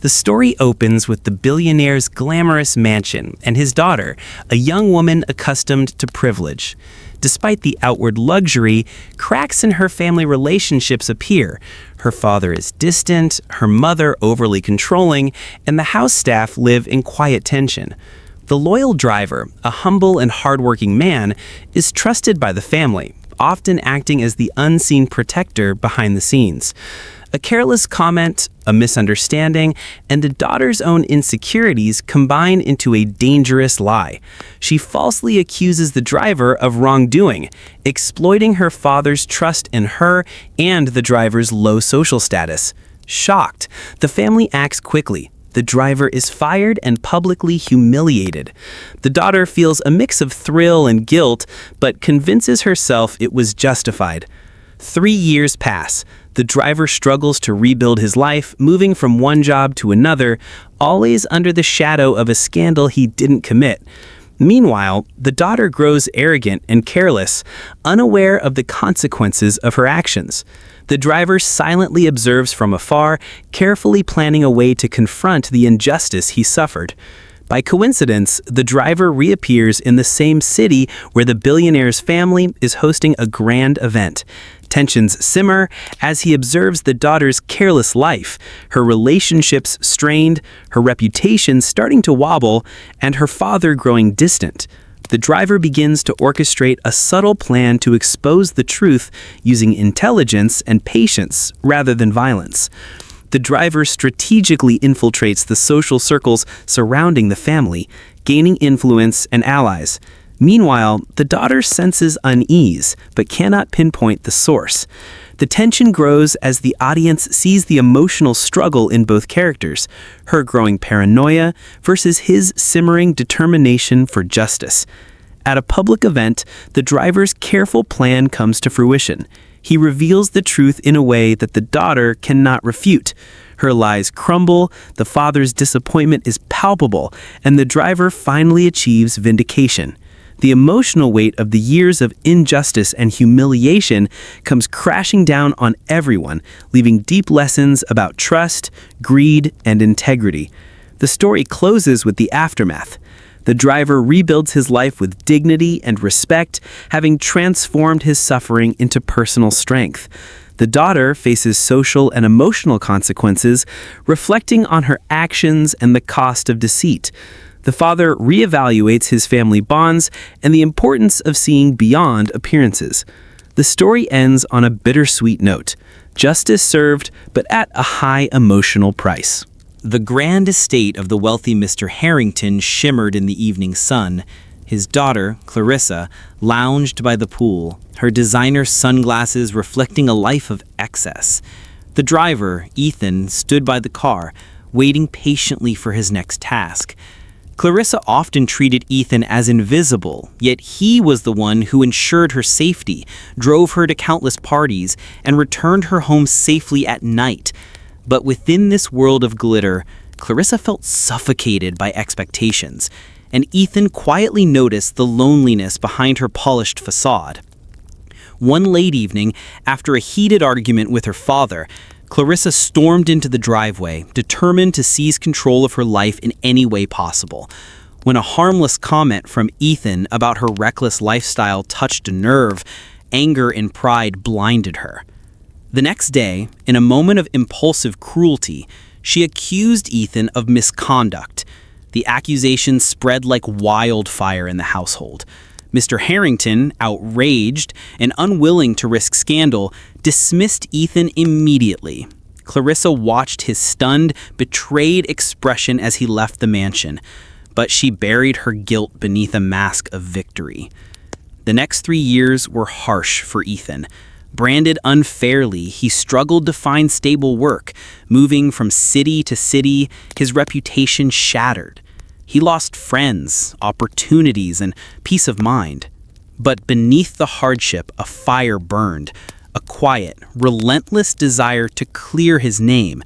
The story opens with the billionaire's glamorous mansion and his daughter, a young woman accustomed to privilege. Despite the outward luxury, cracks in her family relationships appear. Her father is distant, her mother overly controlling, and the house staff live in quiet tension. The loyal driver, a humble and hardworking man, is trusted by the family, often acting as the unseen protector behind the scenes. A careless comment, a misunderstanding, and a daughter's own insecurities combine into a dangerous lie. She falsely accuses the driver of wrongdoing, exploiting her father's trust in her and the driver's low social status. Shocked, the family acts quickly. The driver is fired and publicly humiliated. The daughter feels a mix of thrill and guilt, but convinces herself it was justified. 3 years pass. The driver struggles to rebuild his life, moving from one job to another, always under the shadow of a scandal he didn't commit. Meanwhile, the daughter grows arrogant and careless, unaware of the consequences of her actions. The driver silently observes from afar, carefully planning a way to confront the injustice he suffered. By coincidence, the driver reappears in the same city where the billionaire's family is hosting a grand event. Tensions simmer as he observes the daughter's careless life, her relationships strained, her reputation starting to wobble, and her father growing distant. The driver begins to orchestrate a subtle plan to expose the truth using intelligence and patience rather than violence. The driver strategically infiltrates the social circles surrounding the family, gaining influence and allies. Meanwhile, the daughter senses unease, but cannot pinpoint the source. The tension grows as the audience sees the emotional struggle in both characters, her growing paranoia versus his simmering determination for justice. At a public event, the driver's careful plan comes to fruition. He reveals the truth in a way that the daughter cannot refute. Her lies crumble, the father's disappointment is palpable, and the driver finally achieves vindication. The emotional weight of the years of injustice and humiliation comes crashing down on everyone, leaving deep lessons about trust, greed, and integrity. The story closes with the aftermath. The driver rebuilds his life with dignity and respect, having transformed his suffering into personal strength. The daughter faces social and emotional consequences, reflecting on her actions and the cost of deceit. The father reevaluates his family bonds and the importance of seeing beyond appearances. The story ends on a bittersweet note. Justice served, but at a high emotional price. The grand estate of the wealthy Mr. Harrington shimmered in the evening sun. His daughter, Clarissa, lounged by the pool, her designer sunglasses reflecting a life of excess. The driver, Ethan, stood by the car, waiting patiently for his next task. Clarissa often treated Ethan as invisible, yet he was the one who ensured her safety, drove her to countless parties, and returned her home safely at night. But within this world of glitter, Clarissa felt suffocated by expectations, and Ethan quietly noticed the loneliness behind her polished facade. One late evening, after a heated argument with her father, Clarissa stormed into the driveway, determined to seize control of her life in any way possible. When a harmless comment from Ethan about her reckless lifestyle touched a nerve, anger and pride blinded her. The next day, in a moment of impulsive cruelty, she accused Ethan of misconduct. The accusation spread like wildfire in the household. Mr. Harrington, outraged and unwilling to risk scandal, dismissed Ethan immediately. Clarissa watched his stunned, betrayed expression as he left the mansion, but she buried her guilt beneath a mask of victory. The next 3 years were harsh for Ethan. Branded unfairly, he struggled to find stable work. Moving from city to city, his reputation shattered. He lost friends, opportunities, and peace of mind. But beneath the hardship, a fire burned, a quiet, relentless desire to clear his name.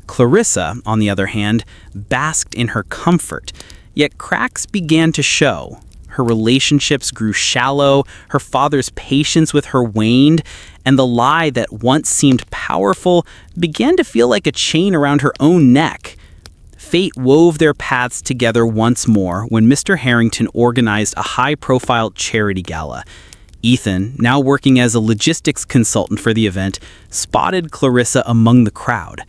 Clarissa, on the other hand, basked in her comfort, yet cracks began to show. Her relationships grew shallow, her father's patience with her waned, and the lie that once seemed powerful began to feel like a chain around her own neck. Fate wove their paths together once more when Mr. Harrington organized a high-profile charity gala. Ethan, now working as a logistics consultant for the event, spotted Clarissa among the crowd.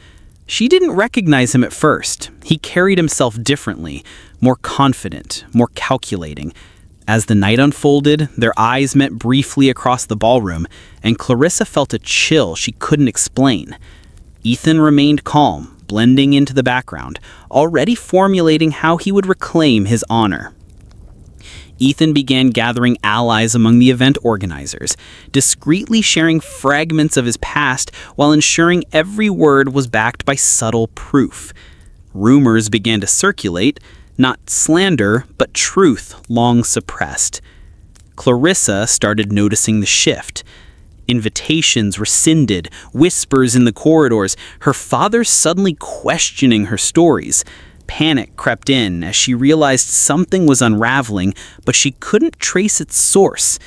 She didn't recognize him at first. He carried himself differently, more confident, more calculating. As the night unfolded, their eyes met briefly across the ballroom, and Clarissa felt a chill she couldn't explain. Ethan remained calm, blending into the background, already formulating how he would reclaim his honor. Ethan began gathering allies among the event organizers, discreetly sharing fragments of his past while ensuring every word was backed by subtle proof. Rumors began to circulate, not slander, but truth long suppressed. Clarissa started noticing the shift. Invitations rescinded, whispers in the corridors, her father suddenly questioning her stories. Panic crept in as she realized something was unraveling, but she couldn't trace its source.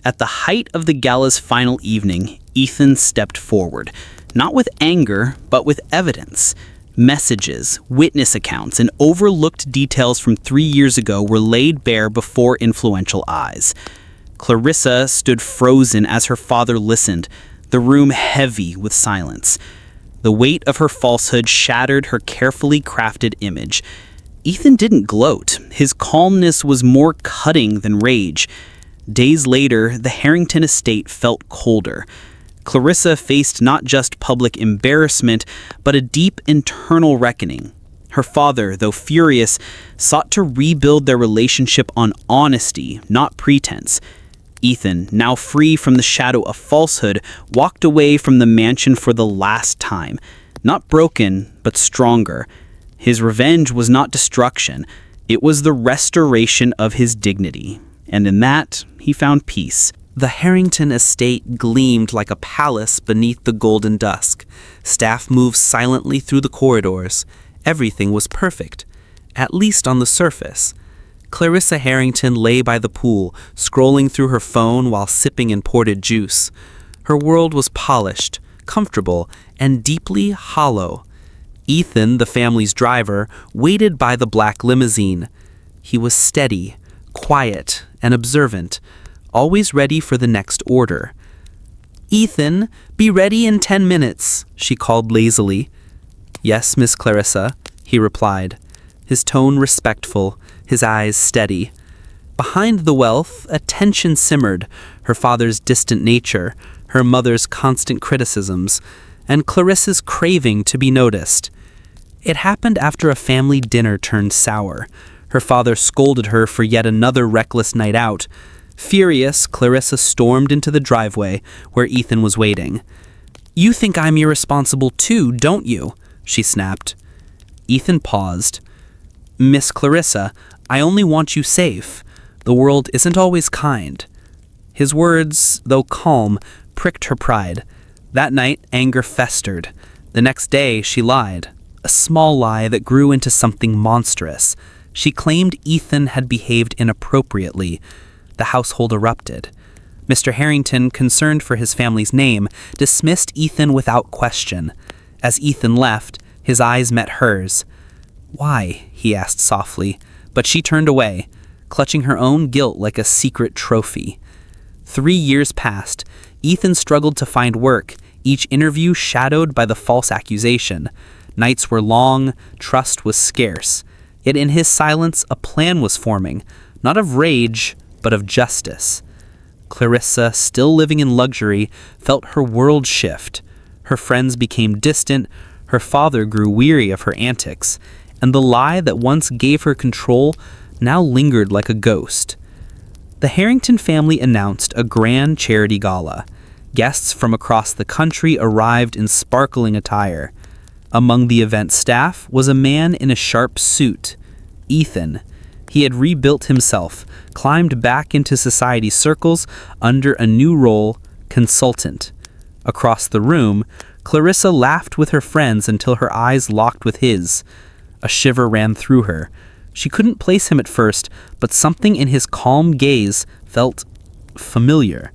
At the height of the gala's final evening, Ethan stepped forward, not with anger, but with evidence. Messages, witness accounts, and overlooked details from 3 years ago were laid bare before influential eyes. Clarissa stood frozen as her father listened, the room heavy with silence. The weight of her falsehood shattered her carefully crafted image. Ethan didn't gloat. His calmness was more cutting than rage. Days later, the Harrington estate felt colder. Clarissa faced not just public embarrassment, but a deep internal reckoning. Her father, though furious, sought to rebuild their relationship on honesty, not pretense. Ethan, now free from the shadow of falsehood, walked away from the mansion for the last time. Not broken, but stronger. His revenge was not destruction. It was the restoration of his dignity. And in that, he found peace. The Harrington estate gleamed like a palace beneath the golden dusk. Staff moved silently through the corridors. Everything was perfect, at least on the surface. Clarissa Harrington lay by the pool, scrolling through her phone while sipping imported juice. Her world was polished, comfortable, and deeply hollow. Ethan, the family's driver, waited by the black limousine. He was steady, quiet, and observant, always ready for the next order. "Ethan, be ready in 10 minutes," she called lazily. "Yes, Miss Clarissa," he replied, his tone respectful, his eyes steady. Behind the wealth, a tension simmered, her father's distant nature, her mother's constant criticisms, and Clarissa's craving to be noticed. It happened after a family dinner turned sour. Her father scolded her for yet another reckless night out. Furious, Clarissa stormed into the driveway where Ethan was waiting. "You think I'm irresponsible too, don't you?" she snapped. Ethan paused. "Miss Clarissa, I only want you safe. The world isn't always kind." His words, though calm, pricked her pride. That night, anger festered. The next day, she lied. A small lie that grew into something monstrous. She claimed Ethan had behaved inappropriately. The household erupted. Mr. Harrington, concerned for his family's name, dismissed Ethan without question. As Ethan left, his eyes met hers. "Why?" he asked softly, but she turned away, clutching her own guilt like a secret trophy. 3 years passed. Ethan struggled to find work, each interview shadowed by the false accusation. Nights were long, trust was scarce. Yet in his silence, a plan was forming, not of rage, but of justice. Clarissa, still living in luxury, felt her world shift. Her friends became distant, her father grew weary of her antics, and the lie that once gave her control now lingered like a ghost. The Harrington family announced a grand charity gala. Guests from across the country arrived in sparkling attire. Among the event staff was a man in a sharp suit, Ethan. He had rebuilt himself, climbed back into society's circles under a new role, consultant. Across the room, Clarissa laughed with her friends until her eyes locked with his. A shiver ran through her. She couldn't place him at first, but something in his calm gaze felt familiar.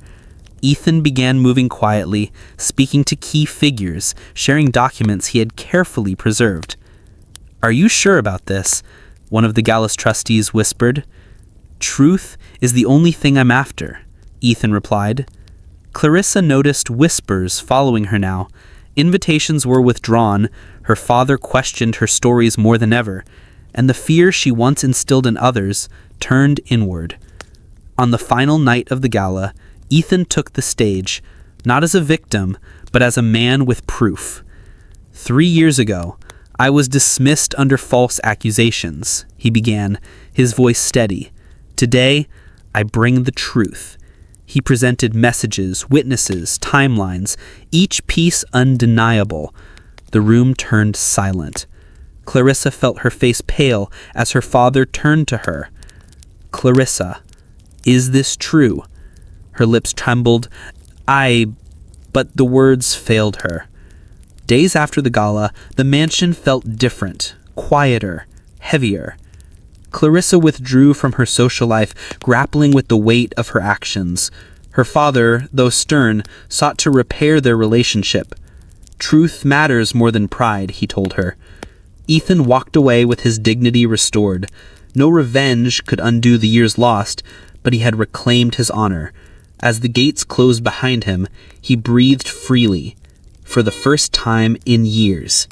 Ethan began moving quietly, speaking to key figures, sharing documents he had carefully preserved. "Are you sure about this?" one of the gala's trustees whispered. "Truth is the only thing I'm after," Ethan replied. Clarissa noticed whispers following her now. Invitations were withdrawn, her father questioned her stories more than ever, and the fear she once instilled in others turned inward. On the final night of the gala, Ethan took the stage, not as a victim, but as a man with proof. 3 years ago, I was dismissed under false accusations, he began, his voice steady. Today, I bring the truth. He presented messages, witnesses, timelines, each piece undeniable. The room turned silent. Clarissa felt her face pale as her father turned to her. "Clarissa, is this true?" Her lips trembled. But the words failed her. Days after the gala, the mansion felt different, quieter, heavier. Clarissa withdrew from her social life, grappling with the weight of her actions. Her father, though stern, sought to repair their relationship. "Truth matters more than pride," he told her. Ethan walked away with his dignity restored. No revenge could undo the years lost, but he had reclaimed his honor. As the gates closed behind him, he breathed freely, for the first time in years.